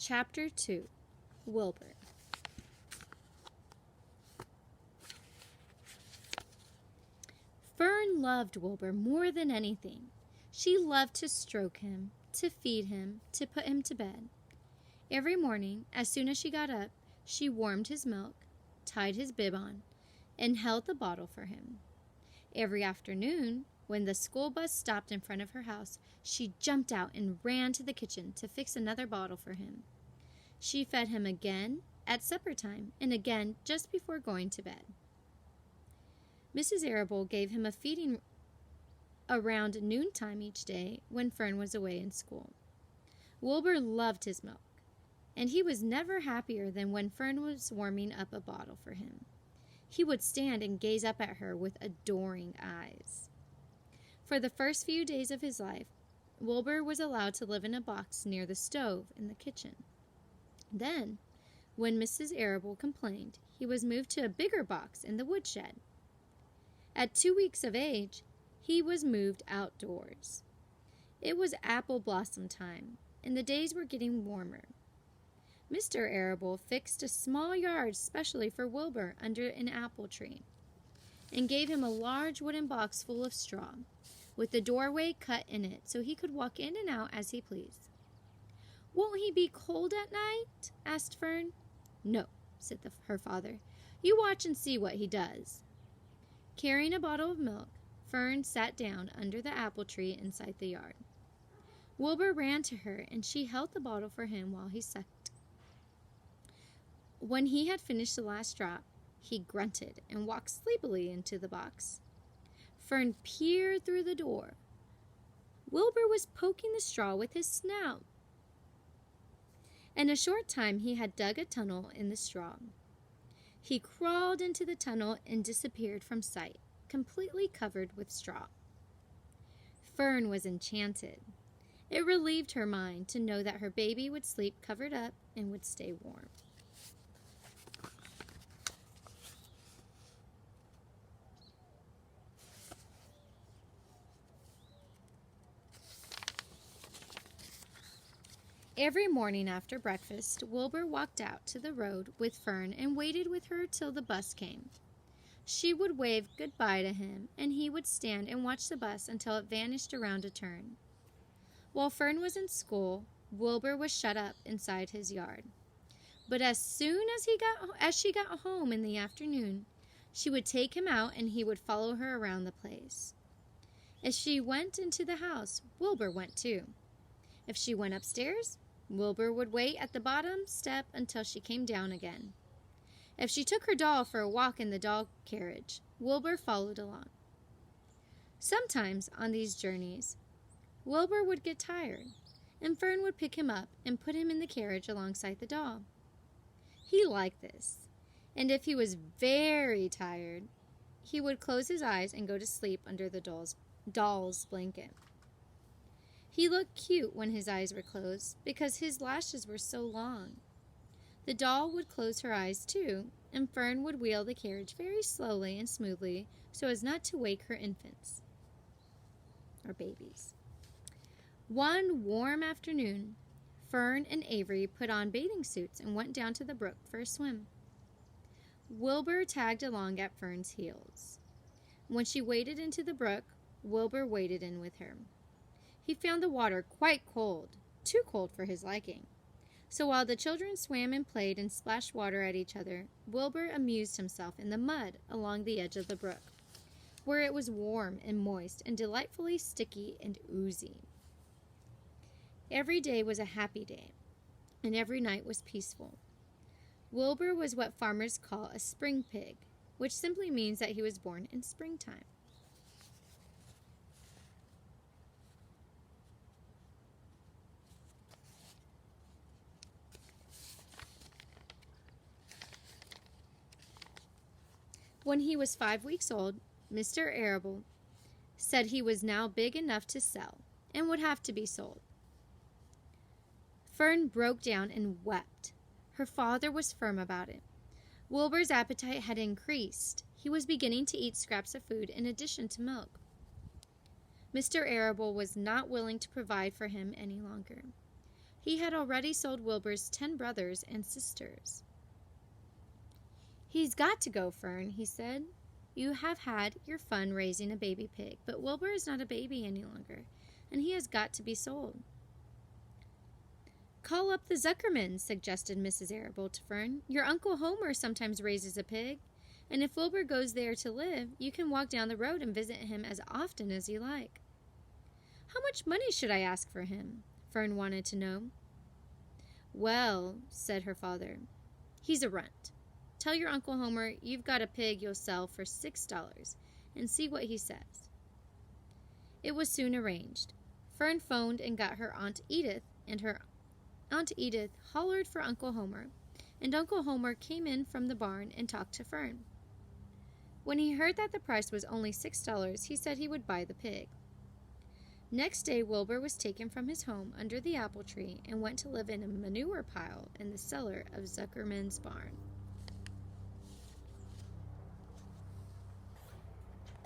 Chapter 2. Wilbur. Fern loved Wilbur more than anything. She loved to stroke him, to feed him, to put him to bed. Every morning, as soon as she got up, she warmed his milk, tied his bib on, and held the bottle for him. Every afternoon, when the school bus stopped in front of her house, she jumped out and ran to the kitchen to fix another bottle for him. She fed him again at supper time and again just before going to bed. Mrs. Arable gave him a feeding around noontime each day when Fern was away in school. Wilbur loved his milk, and he was never happier than when Fern was warming up a bottle for him. He would stand and gaze up at her with adoring eyes. For the first few days of his life, Wilbur was allowed to live in a box near the stove in the kitchen. Then, when Mrs. Arable complained, he was moved to a bigger box in the woodshed. At 2 weeks of age, he was moved outdoors. It was apple blossom time, and the days were getting warmer. Mr. Arable fixed a small yard specially for Wilbur under an apple tree, and gave him a large wooden box full of straw, with the doorway cut in it so he could walk in and out as he pleased. "Won't he be cold at night?" asked Fern. "No," said her father. "You watch and see what he does." Carrying a bottle of milk, Fern sat down under the apple tree inside the yard. Wilbur ran to her, and she held the bottle for him while he sucked. When he had finished the last drop, he grunted and walked sleepily into the box. Fern peered through the door. Wilbur was poking the straw with his snout. In a short time, he had dug a tunnel in the straw. He crawled into the tunnel and disappeared from sight, completely covered with straw. Fern was enchanted. It relieved her mind to know that her baby would sleep covered up and would stay warm. Every morning after breakfast, Wilbur walked out to the road with Fern and waited with her till the bus came. She would wave goodbye to him, and he would stand and watch the bus until it vanished around a turn. While Fern was in school, Wilbur was shut up inside his yard. But as soon as she got home in the afternoon, she would take him out and he would follow her around the place. If she went into the house, Wilbur went too. If she went upstairs, Wilbur would wait at the bottom step until she came down again. If she took her doll for a walk in the doll carriage, Wilbur followed along. Sometimes on these journeys, Wilbur would get tired, and Fern would pick him up and put him in the carriage alongside the doll. He liked this, and if he was very tired, he would close his eyes and go to sleep under the doll's blanket. He looked cute when his eyes were closed because his lashes were so long. The doll would close her eyes too, and Fern would wheel the carriage very slowly and smoothly so as not to wake her infants or babies. One warm afternoon, Fern and Avery put on bathing suits and went down to the brook for a swim. Wilbur tagged along at Fern's heels. When she waded into the brook, Wilbur waded in with her. He found the water quite cold, too cold for his liking. So while the children swam and played and splashed water at each other, Wilbur amused himself in the mud along the edge of the brook, where it was warm and moist and delightfully sticky and oozy. Every day was a happy day, and every night was peaceful. Wilbur was what farmers call a spring pig, which simply means that he was born in springtime. When he was 5 weeks old, Mr. Arable said he was now big enough to sell and would have to be sold. Fern broke down and wept. Her father was firm about it. Wilbur's appetite had increased. He was beginning to eat scraps of food in addition to milk. Mr. Arable was not willing to provide for him any longer. He had already sold Wilbur's 10 brothers and sisters. "He's got to go, Fern," he said. "You have had your fun raising a baby pig, but Wilbur is not a baby any longer, and he has got to be sold." "Call up the Zuckermans," suggested Mrs. Arable to Fern. "Your Uncle Homer sometimes raises a pig, and if Wilbur goes there to live, you can walk down the road and visit him as often as you like." "How much money should I ask for him?" Fern wanted to know. "Well," said her father, "he's a runt. Tell your Uncle Homer you've got a pig you'll sell for $6, and see what he says." It was soon arranged. Fern phoned and got her Aunt Edith, and her Aunt Edith hollered for Uncle Homer, and Uncle Homer came in from the barn and talked to Fern. When he heard that the price was only $6, he said he would buy the pig. Next day, Wilbur was taken from his home under the apple tree and went to live in a manure pile in the cellar of Zuckerman's barn.